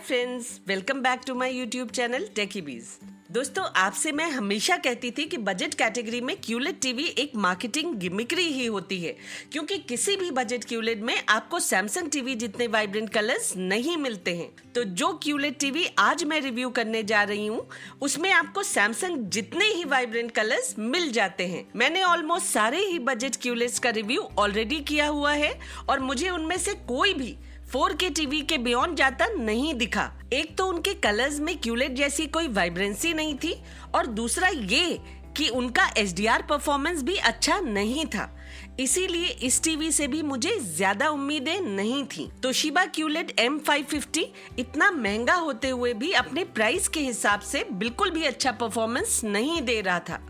Friends, welcome back to my YouTube channel Techy Bees. दोस्तों, आपसे मैं हमेशा कहती थी कि बजट कैटेगरी में क्यूलेट टीवी एक मार्केटिंग गिमिकरी ही होती है, क्योंकि किसी भी बजट क्यूलेट में आपको सैमसंग टीवी जितने वाइब्रेंट कलर्स नहीं मिलते हैं। तो जो क्यूलेट टीवी आज मैं रिव्यू करने जा रही हूँ उसमें आपको सैमसंग जितने ही वाइब्रेंट कलर्स मिल जाते हैं। मैंने ऑलमोस्ट सारे ही बजट क्यूलेट्स का रिव्यू ऑलरेडी किया हुआ है और मुझे उनमें से कोई भी 4K टीवी के बियॉन्ड जाता नहीं दिखा। एक तो उनके कलर्स में क्यूलेट जैसी कोई वाइब्रेंसी नहीं थी और दूसरा ये कि उनका HDR परफॉर्मेंस भी अच्छा नहीं था। इसीलिए इस टीवी से भी मुझे ज्यादा उम्मीदें नहीं थी। तोशिबा क्यूलेट M550 इतना महंगा होते हुए भी अपने प्राइस के हिसाब से बिल्कुल भी अच्छा परफॉर्मेंस नहीं दे रहा था।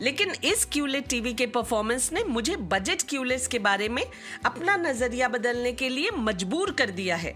लेकिन इस क्यूलेट टीवी के परफॉर्मेंस ने मुझे बजट क्यूलेट्स के बारे में अपना नजरिया बदलने के लिए मजबूर कर दिया है।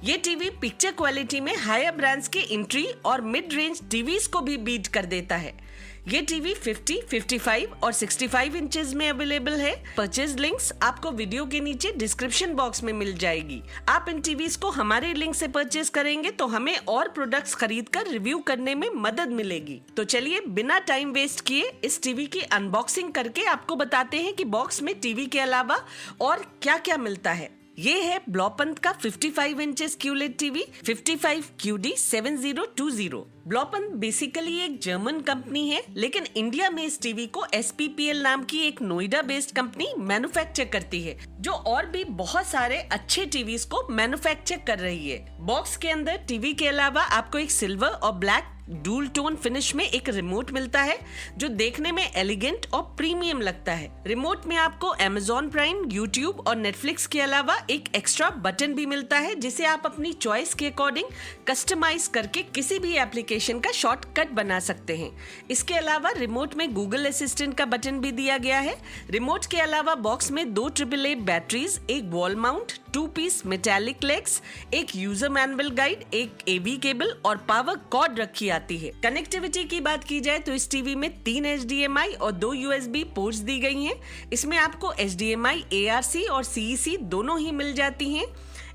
ये टीवी पिक्चर क्वालिटी में हायर ब्रांड्स के एंट्री और मिड रेंज टीवीज को भी बीट कर देता है। ये टीवी 50, 55 और 65 इंचेस में अवेलेबल है। परचेज लिंक्स आपको वीडियो के नीचे डिस्क्रिप्शन बॉक्स में मिल जाएगी। आप इन टीवीज को हमारे लिंक से परचेज करेंगे तो हमें और प्रोडक्ट्स खरीद कर रिव्यू करने में मदद मिलेगी। तो चलिए बिना टाइम वेस्ट किए इस टीवी की अनबॉक्सिंग करके आपको बताते हैं कि बॉक्स में टीवी के अलावा और क्या क्या मिलता है। ये है ब्लॉपंत का 55 inches QLED TV 55QD7020। Blaupunkt basically एक जर्मन कंपनी है, लेकिन इंडिया में इस टीवी को SPPL नाम की एक नोएडा बेस्ड कंपनी मैन्युफैक्चर करती है, जो और भी बहुत सारे अच्छे टीवीज को मैन्युफैक्चर कर रही है। बॉक्स के अंदर टीवी के अलावा आपको एक सिल्वर और ब्लैक डूल टोन फिनिश में एक रिमोट मिलता है, जो देखने में एलिगेंट और प्रीमियम लगता है। रिमोट में आपको Amazon प्राइम, YouTube और Netflix के अलावा एक एक्स्ट्रा बटन भी मिलता है, जिसे आप अपनी चॉइस के अकॉर्डिंग कस्टमाइज करके किसी भी एप्लीकेशन का शॉर्टकट बना सकते हैं। इसके अलावा रिमोट में गूगल असिस्टेंट का बटन भी दिया गया है। रिमोट के अलावा बॉक्स में 2 AAA बैटरीज, एक wall mount, 2 piece metallic legs, एक यूजर मैनुअल गाइड, एक AV केबल और पावर कॉर्ड रखी आती है। कनेक्टिविटी की बात की जाए तो इस टीवी में 3 HDMI और 2 USB पोर्ट्स दी गई हैं। इसमें आपको HDMI, ARC और CEC दोनों ही मिल जाती हैं।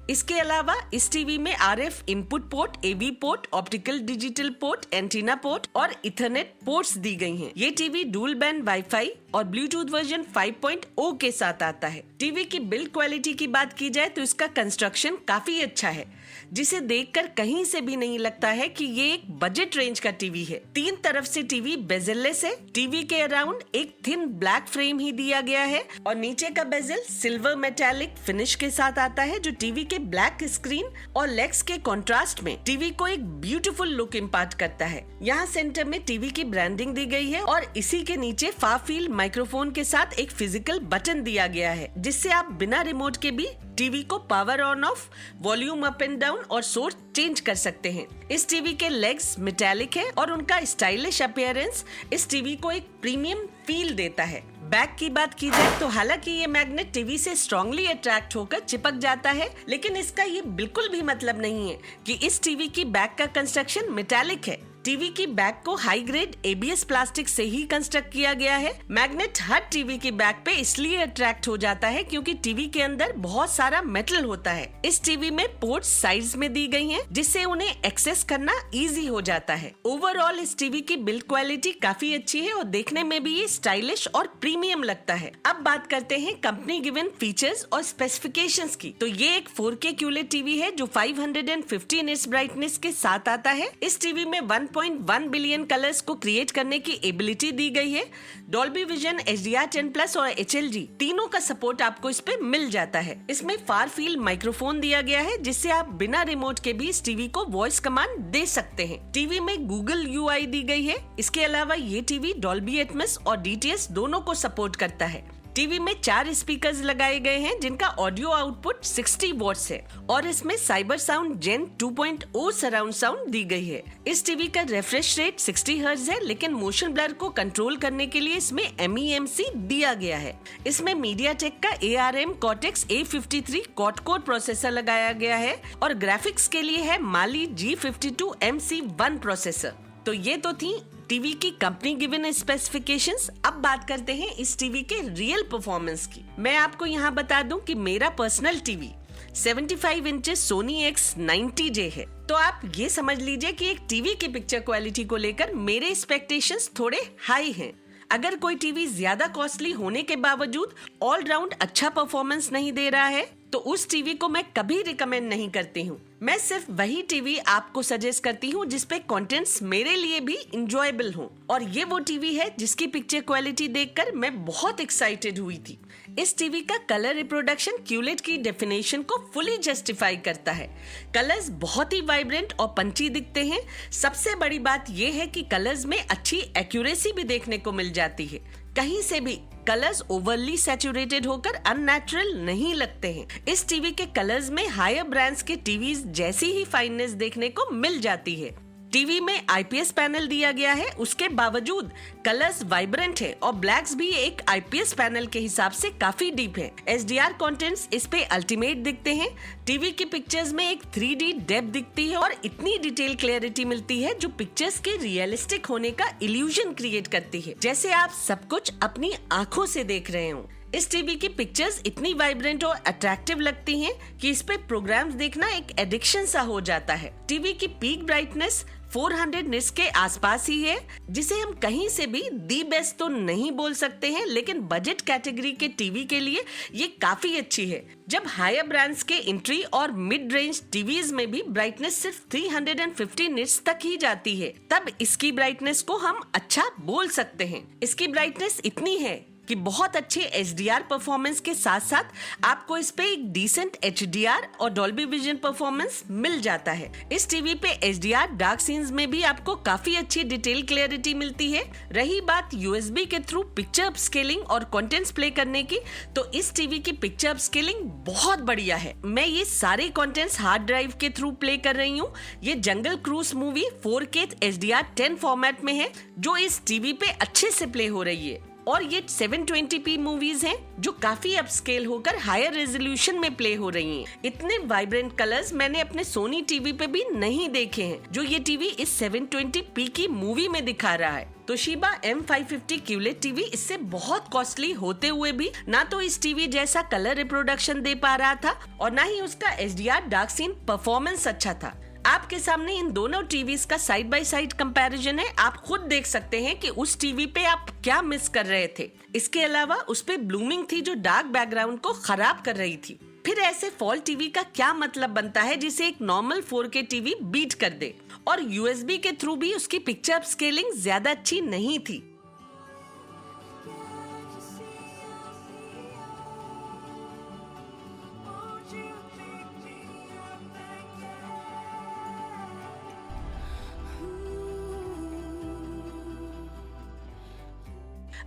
इसके अलावा इस टीवी में RF input port, AV port, optical digital port, antenna port और इथरनेट पोर्ट्स दी गई हैं। ये टीवी डुअल बैंड वाईफाई और ब्लूटूथ वर्जन 5.0 के साथ आता है। टीवी की बिल्ड क्वालिटी की बात की जाए तो इसका कंस्ट्रक्शन काफी अच्छा है, जिसे देखकर कहीं से भी नहीं लगता है कि ये एक बजट रेंज का टीवी है। 3 तरफ से टीवी बेजललेस है। टीवी के अराउंड एक थिन ब्लैक फ्रेम ही दिया गया है और नीचे का बेजल सिल्वर मेटालिक फिनिश के साथ आता है, जो टीवी के ब्लैक स्क्रीन और लेग्स के कंट्रास्ट में टीवी को एक ब्यूटीफुल लुक इम्पार्ट करता है। यहाँ सेंटर में टीवी की ब्रांडिंग दी गई है और इसी के नीचे फार फील्ड माइक्रोफोन के साथ एक फिजिकल बटन दिया गया है, जिससे आप बिना रिमोट के भी टीवी को power on off, volume up and down और सोर्स चेंज कर सकते हैं। इस टीवी के लेग्स मेटालिक है और उनका स्टाइलिश अपीयरेंस इस टीवी को एक प्रीमियम फील देता है। बैक की बात की जाए तो हालांकि ये मैग्नेट टीवी से स्ट्रांगली अट्रैक्ट होकर चिपक जाता है, लेकिन इसका ये बिल्कुल भी मतलब नहीं है कि इस टीवी की बैक का कंस्ट्रक्शन मेटालिक है। टीवी की बैक को हाई ग्रेड ABS प्लास्टिक से ही कंस्ट्रक्ट किया गया है। मैग्नेट हर टीवी की बैक पे इसलिए अट्रैक्ट हो जाता है क्योंकि टीवी के अंदर बहुत सारा मेटल होता है। इस टीवी में पोर्ट्स साइड्स में दी गई हैं, जिससे उन्हें एक्सेस करना इजी हो जाता है। ओवरऑल इस टीवी की बिल्ड क्वालिटी काफी अच्छी है और देखने में भी ये स्टाइलिश और प्रीमियम लगता है। अब बात करते हैं कंपनी गिवन फीचर्स और स्पेसिफिकेशंस की। तो ये एक 4K क्यूलेट टीवी है जो 550 निट्स ब्राइटनेस के साथ आता है। इस टीवी में 1.1 बिलियन कलर्स को क्रिएट करने की एबिलिटी दी गई है। डॉल्बी विजन, HDR10+ और HLG तीनों का सपोर्ट आपको इस पे मिल जाता है। इसमें फार फील्ड माइक्रोफोन दिया गया है, जिससे आप बिना रिमोट के भी इस टीवी को वॉइस कमांड दे सकते हैं। टीवी में गूगल UI दी गई है। इसके अलावा ये टीवी डॉल्बी एटमॉस और DTS दोनों को सपोर्ट करता है। टीवी में 4 स्पीकर्स लगाए गए हैं, जिनका ऑडियो आउटपुट 60 वॉट्स है और इसमें साइबर साउंड जेन 2.0 सराउंड साउंड दी गई है। इस टीवी का रिफ्रेश रेट 60 हर्ट्ज है, लेकिन मोशन ब्लर को कंट्रोल करने के लिए इसमें MEMC दिया गया है। इसमें मीडियाटेक का ARM Cortex A53 quad core processor लगाया गया है और ग्राफिक्स के लिए है Mali G52 MC1 प्रोसेसर। तो ये तो थी टीवी की कंपनी गिवन स्पेसिफिकेशंस। अब बात करते हैं इस टीवी के रियल परफॉर्मेंस की। मैं आपको यहाँ बता दूं कि मेरा personal TV 75 inches Soni X90J है। तो आप ये समझ लीजिए कि एक टीवी की पिक्चर क्वालिटी को लेकर मेरे एक्सपेक्टेशंस थोड़े हाई हैं। अगर कोई टीवी ज्यादा कॉस्टली होने के बावजूद ऑलराउंड अच्छा परफॉर्मेंस नहीं दे रहा है तो उस टीवी को मैं कभी रिकमेंड नहीं करती हूँ। मैं सिर्फ वही टीवी आपको सजेस्ट करती हूँ जिसपे कंटेंट्स मेरे लिए भी इंजॉयबल हो, और ये वो टीवी है जिसकी पिक्चर क्वालिटी देखकर मैं बहुत एक्साइटेड हुई थी। इस टीवी का कलर रिप्रोडक्शन QLED की डेफिनेशन को फुली जस्टिफाई करता है। कलर्स बहुत ही वाइब्रेंट और पंची दिखते हैं। सबसे बड़ी बात यह है कि कलर्स में अच्छी एक्यूरेसी भी देखने को मिल जाती है। कहीं से भी कलर्स ओवरली सैचुरेटेड होकर अननेचुरल नहीं लगते हैं। इस टीवी के कलर्स में हायर ब्रांड्स के टीवीज जैसी ही फाइननेस देखने को मिल जाती है। टीवी में IPS पैनल दिया गया है, उसके बावजूद कलर्स वाइब्रेंट है और ब्लैक्स भी एक IPS पैनल के हिसाब से काफी डीप है। HDR कंटेंट्स इस पे अल्टीमेट दिखते हैं। टीवी की पिक्चर्स में एक 3D डेप्थ दिखती है और इतनी डिटेल क्लैरिटी मिलती है जो पिक्चर्स के रियलिस्टिक होने का इल्यूजन क्रिएट करती है, जैसे आप सब कुछ अपनी आंखों से देख रहे हो। इस टीवी की पिक्चर्स इतनी वाइब्रेंट और अट्रैक्टिव लगती हैं कि इस पे प्रोग्राम्स देखना एक एडिक्शन सा हो जाता है। टीवी की पीक ब्राइटनेस 400 निट्स के आसपास ही है, जिसे हम कहीं से भी दी बेस्ट तो नहीं बोल सकते हैं, लेकिन बजट कैटेगरी के टीवी के लिए ये काफी अच्छी है। जब हायर ब्रांड्स के एंट्री और मिड रेंज टीवीज में भी ब्राइटनेस सिर्फ 350 निट्स तक ही जाती है, तब इसकी ब्राइटनेस को हम अच्छा बोल सकते हैं। इसकी ब्राइटनेस इतनी है कि बहुत अच्छे HDR परफॉर्मेंस के साथ साथ आपको इस पे एक डिसेंट HDR और डॉल्बी विजन परफॉर्मेंस मिल जाता है। इस टीवी पे HDR डार्क सीन्स में भी आपको काफी अच्छी डिटेल क्लैरिटी मिलती है। रही बात USB के थ्रू पिक्चर अपस्केलिंग और कंटेंट्स प्ले करने की, तो इस टीवी की पिक्चर अपस्केलिंग बहुत बढ़िया है। मैं ये सारे कंटेंट्स हार्ड ड्राइव के थ्रू प्ले कर रही हूँ। ये Jungle Cruise movie 4K HDR 10 format में है, जो इस टीवी पे अच्छे से प्ले हो रही है। और ये 720p मूवीज हैं जो काफी अपस्केल होकर हायर रेजोल्यूशन में प्ले हो रही हैं। इतने वाइब्रेंट कलर्स मैंने अपने सोनी टीवी पे भी नहीं देखे हैं जो ये टीवी इस 720p की मूवी में दिखा रहा है। तोशिबा M550 QLED टीवी इससे बहुत कॉस्टली होते हुए भी ना तो इस टीवी जैसा कलर रिप्रोडक्शन दे पा रहा था और ना ही उसका HDR डार्क सीन परफॉर्मेंस अच्छा था। आपके सामने इन दोनों टीवीज का साइड बाय साइड कंपैरिजन है। आप खुद देख सकते हैं कि उस टीवी पे आप क्या मिस कर रहे थे। इसके अलावा उस पे ब्लूमिंग थी जो डार्क बैकग्राउंड को खराब कर रही थी। फिर ऐसे फॉल टीवी का क्या मतलब बनता है जिसे एक नॉर्मल 4K टीवी बीट कर दे, और USB के थ्रू भी उसकी पिक्चर अपस्केलिंग ज्यादा अच्छी नहीं थी।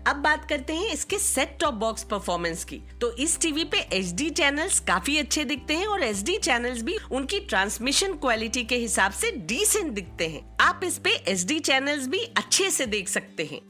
अब बात करते हैं इसके सेट टॉप बॉक्स परफॉर्मेंस की। तो इस टीवी पे HD चैनल्स काफी अच्छे दिखते हैं और SD चैनल्स भी उनकी ट्रांसमिशन क्वालिटी के हिसाब से डिसेंट दिखते हैं। आप इस पे SD चैनल्स भी अच्छे से देख सकते हैं।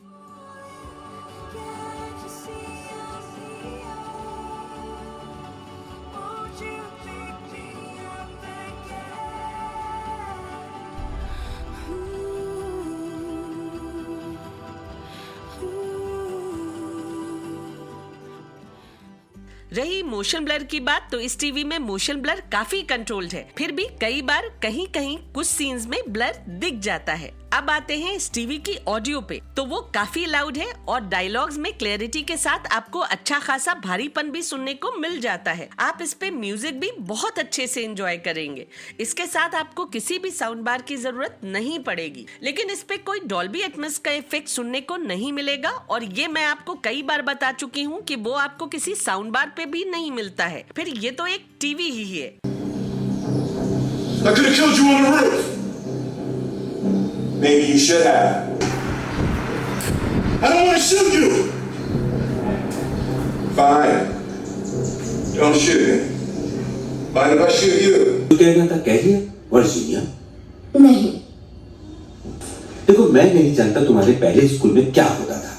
रही मोशन ब्लर की बात, तो इस टीवी में मोशन ब्लर काफी कंट्रोल्ड है, फिर भी कई बार कहीं कहीं कुछ सीन्स में ब्लर दिख जाता है। अब आते हैं इस टीवी की ऑडियो पे, तो वो काफी लाउड है और डायलॉग्स में क्लैरिटी के साथ आपको अच्छा खासा भारीपन भी सुनने को मिल जाता है। आप इस पे म्यूजिक भी बहुत अच्छे से एंजॉय करेंगे। इसके साथ आपको किसी भी साउंड बार की जरूरत नहीं पड़ेगी, लेकिन इस पे कोई डॉल्बी एटमॉस का इफेक्ट सुनने को नहीं मिलेगा, और ये मैं आपको कई बार बता चुकी हूँ कि वो आपको किसी साउंड बार पे भी नहीं मिलता है। फिर ये तो एक टीवी ही है। Maybe you should have. I don't want to shoot you. Fine. Don't shoot me. Mind if I shoot you? तू कहना था कहिए वर्जीनिया। नहीं। देखो मैं नहीं जानता तुम्हारे पहले स्कूल में क्या होता था।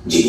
जी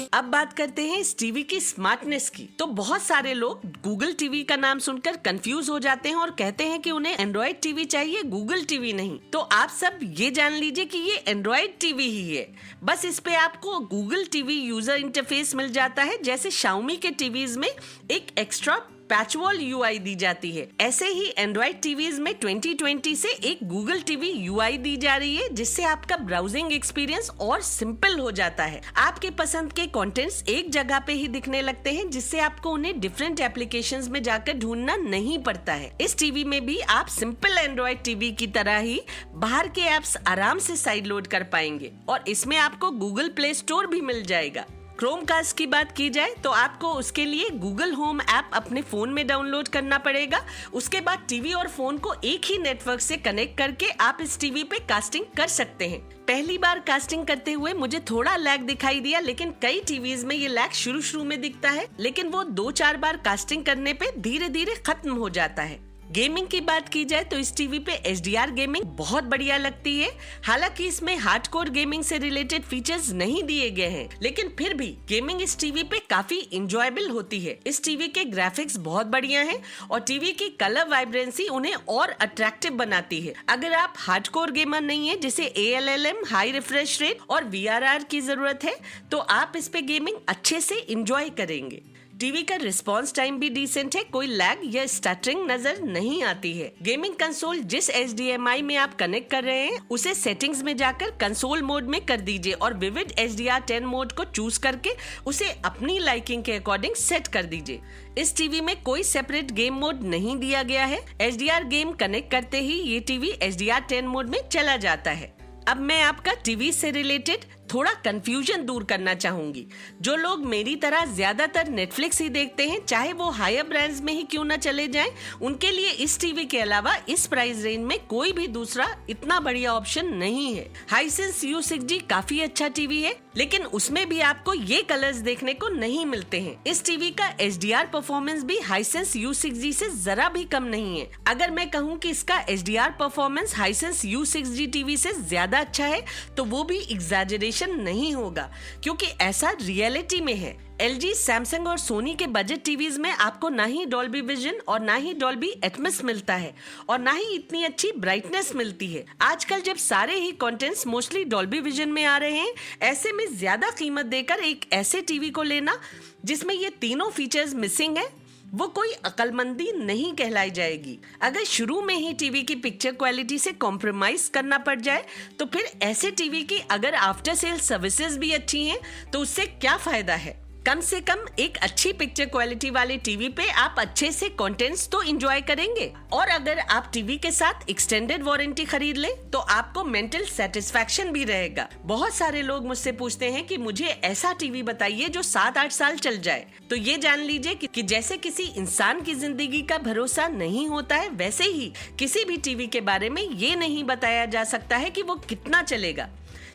अब बात करते हैं इस टीवी की स्मार्टनेस की। तो बहुत सारे लोग गूगल टीवी का नाम सुनकर कंफ्यूज हो जाते हैं और कहते हैं कि उन्हें एंड्रॉइड टीवी चाहिए, गूगल टीवी नहीं। तो आप सब ये जान लीजिए कि ये एंड्रॉइड टीवी ही है, बस इस पे आपको गूगल टीवी यूजर इंटरफेस मिल जाता है। जैसे शाओमी के टीवीज में एक एक्स्ट्रा पैचवॉल यूआई दी जाती है, ऐसे ही एंड्रॉइड टीवीज में 2020 से एक गूगल टीवी यूआई दी जा रही है, जिससे आपका ब्राउजिंग एक्सपीरियंस और सिंपल हो जाता है। आपके पसंद के कंटेंट्स एक जगह पे ही दिखने लगते हैं, जिससे आपको उन्हें डिफरेंट एप्लीकेशंस में जाकर ढूंढना नहीं पड़ता है। इस टीवी में भी आप सिंपल एंड्रॉइड टीवी की तरह ही बाहर के एप्स आराम से साइड लोड कर पाएंगे और इसमें आपको गूगल प्ले स्टोर भी मिल जाएगा। क्रोमकास्ट की बात की जाए तो आपको उसके लिए गूगल होम ऐप अपने फोन में डाउनलोड करना पड़ेगा। उसके बाद टीवी और फोन को एक ही नेटवर्क से कनेक्ट करके आप इस टीवी पे कास्टिंग कर सकते हैं। पहली बार कास्टिंग करते हुए मुझे थोड़ा लैग दिखाई दिया, लेकिन कई टीवीज में ये लैग शुरू में दिखता है, लेकिन वो 2-4 बार कास्टिंग करने पे धीरे धीरे खत्म हो जाता है। गेमिंग की बात की जाए तो इस टीवी पे HDR गेमिंग बहुत बढ़िया लगती है। हालांकि इसमें हार्डकोर गेमिंग से रिलेटेड फीचर्स नहीं दिए गए हैं, लेकिन फिर भी गेमिंग इस टीवी पे काफी इंजॉयबल होती है। इस टीवी के ग्राफिक्स बहुत बढ़िया हैं और टीवी की कलर वाइब्रेंसी उन्हें और अट्रैक्टिव बनाती है। अगर आप हार्डकोर गेमर नहीं है, जिसे ALLM, हाई रिफ्रेश रेट और VRR की जरूरत है, तो आप इस पे गेमिंग अच्छे से इंजॉय करेंगे। टीवी का रिस्पॉन्स टाइम भी डिसेंट है, कोई लैग या स्टटरिंग नजर नहीं आती है। गेमिंग कंसोल जिस HDMI में आप कनेक्ट कर रहे हैं उसे सेटिंग्स में जाकर कंसोल मोड में कर दीजिए और विविड HDR10 मोड को चूज करके उसे अपनी लाइकिंग के अकॉर्डिंग सेट कर दीजिए। इस टीवी में कोई सेपरेट गेम मोड नहीं दिया गया है। HDR गेम कनेक्ट करते ही ये टीवी HDR10 मोड में चला जाता है। अब मैं आपका टीवी से रिलेटेड थोड़ा कंफ्यूजन दूर करना चाहूंगी। जो लोग मेरी तरह ज्यादातर नेटफ्लिक्स ही देखते हैं, चाहे वो हायर ब्रांड्स में ही क्यों ना चले जाएं, उनके लिए इस टीवी के अलावा इस प्राइस रेंज में कोई भी दूसरा इतना बढ़िया ऑप्शन नहीं है। हाइसेंस U6G काफी अच्छा टीवी है, लेकिन उसमें भी आपको ये कलर्स देखने को नहीं मिलते हैं। इस टीवी का HDR परफॉर्मेंस भी हाइसेंस U6G से जरा भी कम नहीं है। अगर मैं कहूँ कि इसका HDR performance Hisense U6G TV से ज्यादा अच्छा है, तो वो भी एग्जैजरेशन नहीं होगा, क्योंकि ऐसा रियलिटी में है। LG, सैमसंग और सोनी के बजट टीवीज में आपको ना ही डॉल्बी विजन और ना ही डॉल्बी एटमॉस मिलता है और ना ही इतनी अच्छी ब्राइटनेस मिलती है। आजकल जब सारे ही कंटेंट्स मोस्टली डॉल्बी विजन में आ रहे हैं, ऐसे में ज्यादा कीमत देकर एक ऐसे टीवी को लेना जिसमें ये तीनों फीचर्स मिसिंग है, वो कोई अकलमंदी नहीं कहलाई जाएगी। अगर शुरू में ही टीवी की पिक्चर क्वालिटी से कॉम्प्रोमाइज करना पड़ जाए, तो फिर ऐसे टीवी की अगर आफ्टर सेल सर्विसेज भी अच्छी हैं, तो उससे क्या फायदा है। कम से कम एक अच्छी पिक्चर क्वालिटी वाले टीवी पे आप अच्छे से कंटेंट्स तो एंजॉय करेंगे, और अगर आप टीवी के साथ एक्सटेंडेड वारंटी खरीद लें तो आपको मेंटल सेटिस्फैक्शन भी रहेगा। बहुत सारे लोग मुझसे पूछते हैं कि मुझे ऐसा टीवी बताइए जो 7-8 साल चल जाए। तो ये जान लीजिए कि जैसे किसी इंसान की जिंदगी का भरोसा नहीं होता है, वैसे ही किसी भी टीवी के बारे में ये नहीं बताया जा सकता है कि वो कितना चलेगा।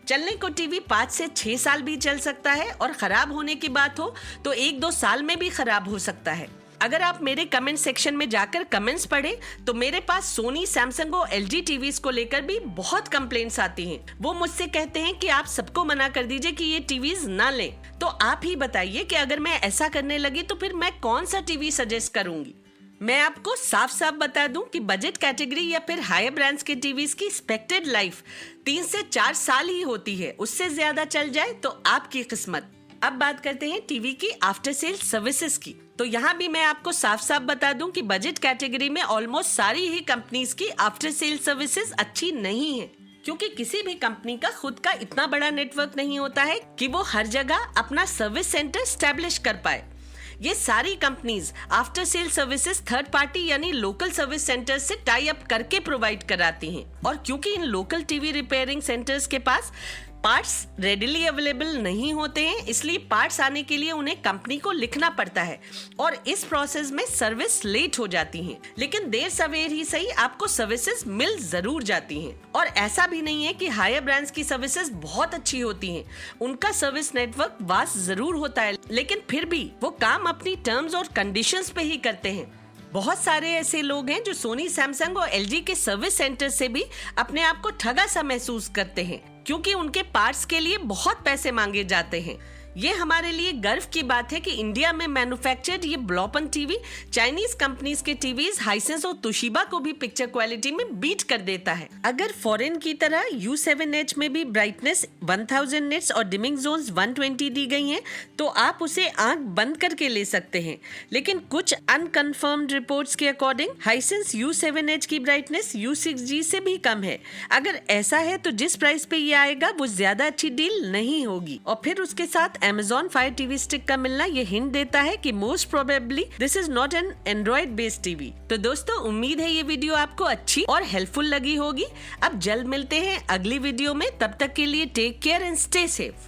चलने को टीवी 5 से 6 साल भी चल सकता है, और खराब होने की बात हो तो 1-2 साल में भी खराब हो सकता है। अगर आप मेरे कमेंट सेक्शन में जाकर कमेंट्स पढ़े तो मेरे पास सोनी, सैमसंग और LG टीवीज को लेकर भी बहुत कंप्लेंट्स आती हैं। वो मुझसे कहते हैं कि आप सबको मना कर दीजिए कि ये टीवीज ना लें। तो आप ही बताइए कि अगर मैं ऐसा करने लगी तो फिर मैं कौन सा टीवी सजेस्ट करूंगी। मैं आपको साफ साफ बता दूं कि बजट कैटेगरी या फिर हायर ब्रांड्स के टीवीज की एक्सपेक्टेड लाइफ 3 से 4 साल ही होती है। उससे ज्यादा चल जाए तो आपकी किस्मत। अब बात करते हैं टीवी की आफ्टर सेल सर्विसेज की। तो यहाँ भी मैं आपको साफ साफ बता दूं कि बजट कैटेगरी में ऑलमोस्ट सारी ही कंपनीज की आफ्टर सेल सर्विसेज अच्छी नहीं है, क्योंकि किसी भी कंपनी का खुद का इतना बड़ा नेटवर्क नहीं होता है कि वो हर जगह अपना सर्विस सेंटर स्टैब्लिश कर पाए। ये सारी companies after sale services third party यानी लोकल सर्विस सेंटर्स से टाई अप करके प्रोवाइड कराती हैं, और क्योंकि इन लोकल टीवी रिपेयरिंग सेंटर्स के पास पार्ट्स रेडिली अवेलेबल नहीं होते हैं, इसलिए पार्ट्स आने के लिए उन्हें कंपनी को लिखना पड़ता है, और इस प्रोसेस में सर्विस लेट हो जाती हैं। लेकिन देर सवेर ही सही आपको सर्विसेज मिल जरूर जाती हैं। और ऐसा भी नहीं है कि हायर ब्रांड्स की सर्विसेज बहुत अच्छी होती हैं, उनका सर्विस नेटवर्क वास्ट जरूर होता है, लेकिन फिर भी वो काम अपनी टर्म्स और कंडीशंस पे ही करते हैं। बहुत सारे ऐसे लोग हैं जो सोनी, सैमसंग और एलजी के सर्विस सेंटर से भी अपने आप को ठगा सा महसूस करते हैं, क्योंकि उनके पार्ट्स के लिए बहुत पैसे मांगे जाते हैं। ये हमारे लिए गर्व की बात है कि इंडिया में मैन्युफैक्चर्ड ये ब्लॉपन टीवी चाइनीज कंपनीज के टीवीज हाइसेंस और तोशिबा को भी पिक्चर क्वालिटी में बीट कर देता है। अगर फॉरेन की तरह U7H में भी ब्राइटनेस 1000 निट्स और डिमिंग जोन्स 120 दी गई हैं, तो आप उसे आंख बंद करके ले सकते हैं। लेकिन कुछ अनकन्फर्म्ड रिपोर्ट्स के अकॉर्डिंग हाइसेंस U7H की ब्राइटनेस U6G से भी कम है। अगर ऐसा है तो जिस प्राइस पे ये आएगा वो ज्यादा अच्छी डील नहीं होगी। और फिर उसके साथ Amazon Fire TV स्टिक का मिलना ये हिंट देता है कि most probably this is not an Android based TV. तो दोस्तों, उम्मीद है ये वीडियो आपको अच्छी और हेल्पफुल लगी होगी। अब जल्द मिलते हैं अगली वीडियो में, तब तक के लिए take care and stay safe.